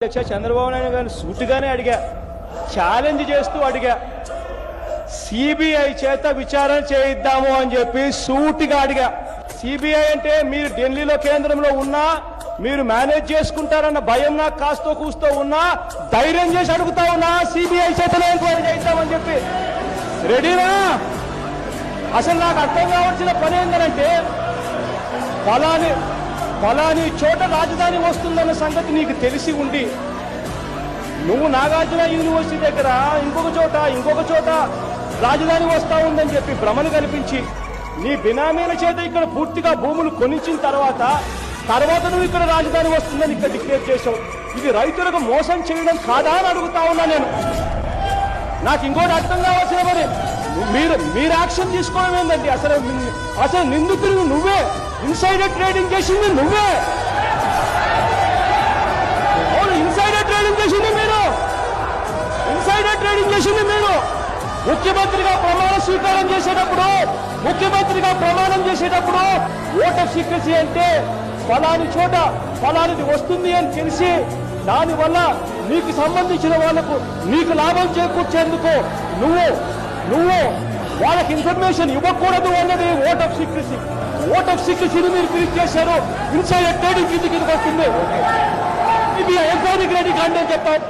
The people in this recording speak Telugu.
అధ్యక్ష చంద్రబాబు నాయుడు గారిని సూటిగానే అడిగా, ఛాలెంజ్ చేస్తూ అడిగా, సిబిఐ చేత విచారణ చేయిద్దాము అని చెప్పి సూటిగా అడిగా. సిబిఐ అంటే మీరు ఢిల్లీలో కేంద్రంలో ఉన్నా మీరు మేనేజ్ చేసుకుంటారన్న భయం నాకు కాస్తో కూస్తూ ఉన్నా ధైర్యం చేసి అడుగుతా ఉన్నా, సిబిఐ చేతనే ఎంక్వైరీ చేయిద్దామని చెప్పి రెడీనా? అసలు నాకు అర్థం కావాల్సిన పని ఏంటంటే ఫలాని చోట రాజధాని వస్తుందన్న సంగతి నీకు తెలిసి ఉండి నువ్వు నాగార్జున యూనివర్సిటీ దగ్గర ఇంకొక చోట రాజధాని వస్తా ఉందని చెప్పి భ్రమను కల్పించి నీ బినామీల చేత ఇక్కడ పూర్తిగా భూములు కొనించిన తర్వాత నువ్వు ఇక్కడ రాజధాని వస్తుందని ఇక్కడ డిక్లేర్ చేసావు. ఇది రైతులకు మోసం చేయడం కాదా అని అడుగుతా ఉన్నా నేను. నాకు ఇంకోటి అర్థం కావాల్సిన మరి మీరు యాక్షన్ తీసుకోవడం ఏంటండి? అసలు నిందితులు నువ్వే, ఇన్సైడర్ ట్రేడింగ్ చేసింది నువ్వే. అవును, ఇన్సైడర్ ట్రేడింగ్ చేసింది మీరు. ముఖ్యమంత్రిగా ప్రమాణం చేసేటప్పుడు ఓట్ ఆఫ్ సీక్రెసీ అంటే ఫలాని చోట ఫలానిది వస్తుంది అని తెలిసి దానివల్ల నీకు సంబంధించిన వాళ్లకు నీకు లాభం చేకూర్చేందుకు నువ్వు వాళ్ళకి ఇన్ఫర్మేషన్ ఇవ్వకూడదు అన్నది ఓట్ ఆఫ్ సీక్రెసీని మీరు క్రియేట్ చేశారు. ఇన్సైడర్ ట్రేడింగ్ కిందకి వస్తుంది. ఇది ఎంక్వైరీ గ్రేడింగ్ అంటే చెప్తాం.